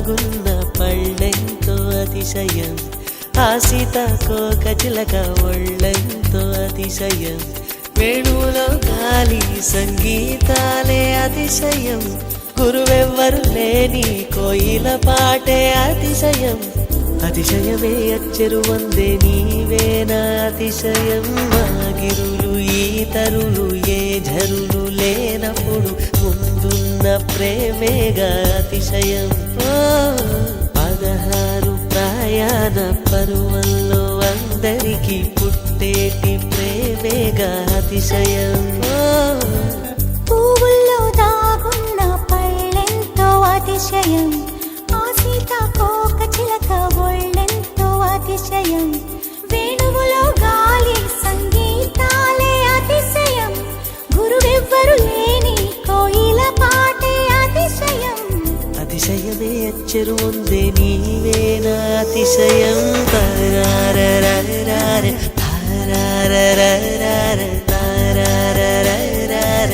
దాగున్న పళ్ళెంతో అతిశయం, ఆ సీతాకోక చిలక ఒళ్ళెంతో అతిశయం, వేణువులో గాలి సంగీతాలే అతిశయం, గురువెవ్వరు లేని కోయిల పాటే అతిశయం, అతిశయమే అచ్చెరు వందే నీవేనా అతిశయం, ఆగిరులు ఈతరులు ఏ ఝరులు లేనప్పుడు ముందున్న ప్రేమేగా అతిశయం. 16 ప్రయాణ పరువల్లో అందరికీ పుట్టేటి ప్రేమేగా అతిశయం. పువ్వుల్లో దాగున్న పళ్ళెంతో అతిశయం, ఆ సీతాకోక చిలక ఒళ్ళెంతో అతిశయం, వేణువులో గాలి సంగీతాలే అతిశయం, గురువెవ్వరు లేని కోయిల పాటే అతిశయం, అతిశయమే అచ్చెరు వందే నీవేనా అతిశయం. తారారరార తారారరార తారారరార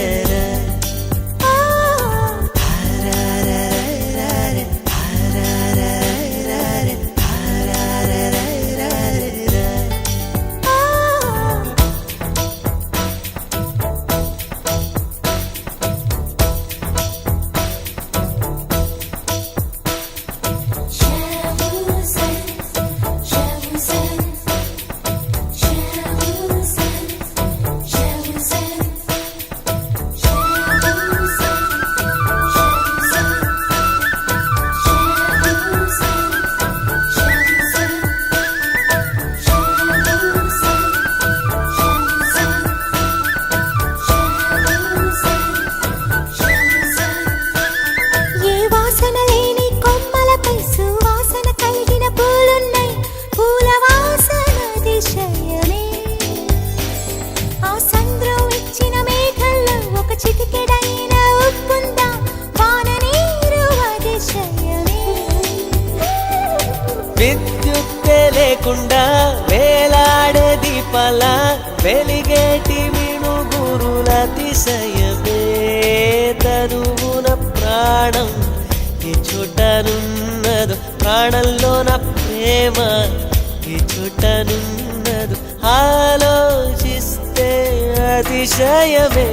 విద్యుత్తే లేకుండా వేలాడే దీపాల వెలిగేటి మిణుగురుల అతిశయమే, తనువున ప్రాణం ఏ చోటనున్నదో, ప్రాణంలోన ప్రేమ ఏ చోటనున్నదో ఆలోచిస్తే అతిశయమే.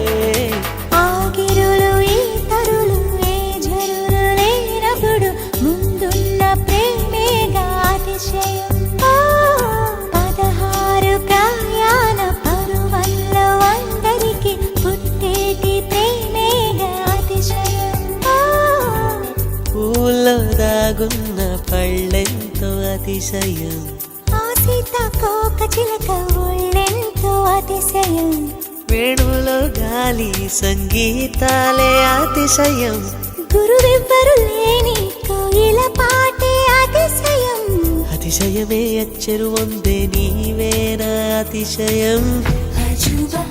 ఆగిరులు ఈతరులు ఏ ఝరులు లేనప్పుడు ముందున్న ప్రేమేగా అతిశయం. 16 ప్రయాణ పరువల్లో అందరికీ పుట్టేటి ప్రేమేగా అతిశయం. పూల్లో దాగున్న పళ్ళెంతో అతిశయం, ఆ సీతాకోక చిలక ఒళ్ళెంతో అతిశయం, వేణువులో గాలి సంగీతాలే అతిశయం, గురువెవ్వరు లేని కోయిల పాటే అతిశయం, అతిశయమే అచ్చెరు వందే నీవేనా అతిశయం. అజూబా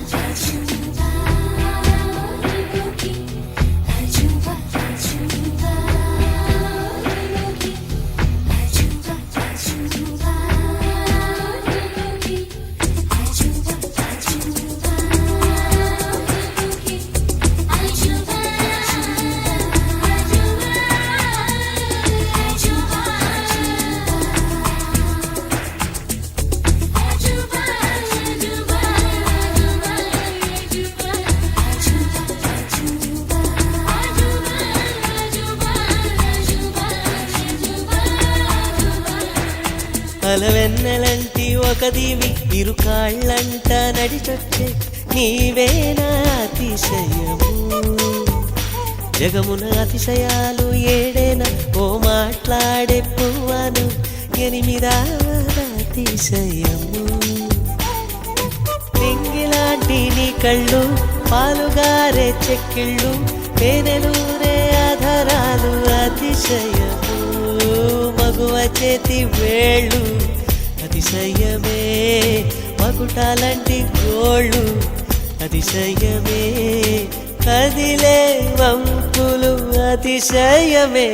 అలవెన్నెలంటి ఒక దీవి ఇరుకాళ్ళంట నడిచొచ్చే నీవేనా అతిశయము, జగమున అతిశయాలు ఏడేనా ఓ మాట్లాడే పువ్వను 8వ అతిశయము, నింగిలాంటి నీ కళ్ళు పాలుగారే చెక్కిళ్ళు తేనెలూరే ఆధారాలు అతిశయము, మగువ చేతి వేళ్ళు అతిశయమే, మగుటాలంటి గోళ్ళు అతిశయమే, కదిలే వంపులు అతిశయమే,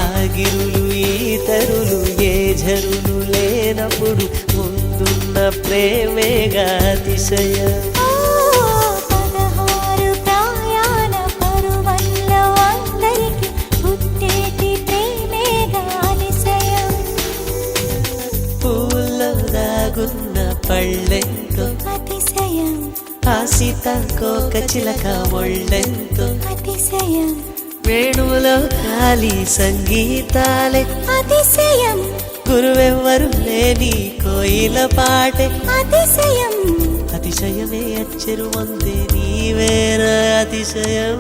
ఆగిరులు ఈతరులు ఏ ఝరులు లేనప్పుడు ముందున్న ప్రేమేగా అతిశయం. 16 ప్రయాణ పరువల్లో అందరికీ పుట్టేటి ప్రేమ కోక చిలక ఒళ్ళెంతో అతిశయం వేణువులో గాలి సంగీతాలే అతిశయం గురువెవ్వరు లేని కోయిల పాటే అతిశయం అతిశయమే అచ్చరు వందే నీవేర అతిశయం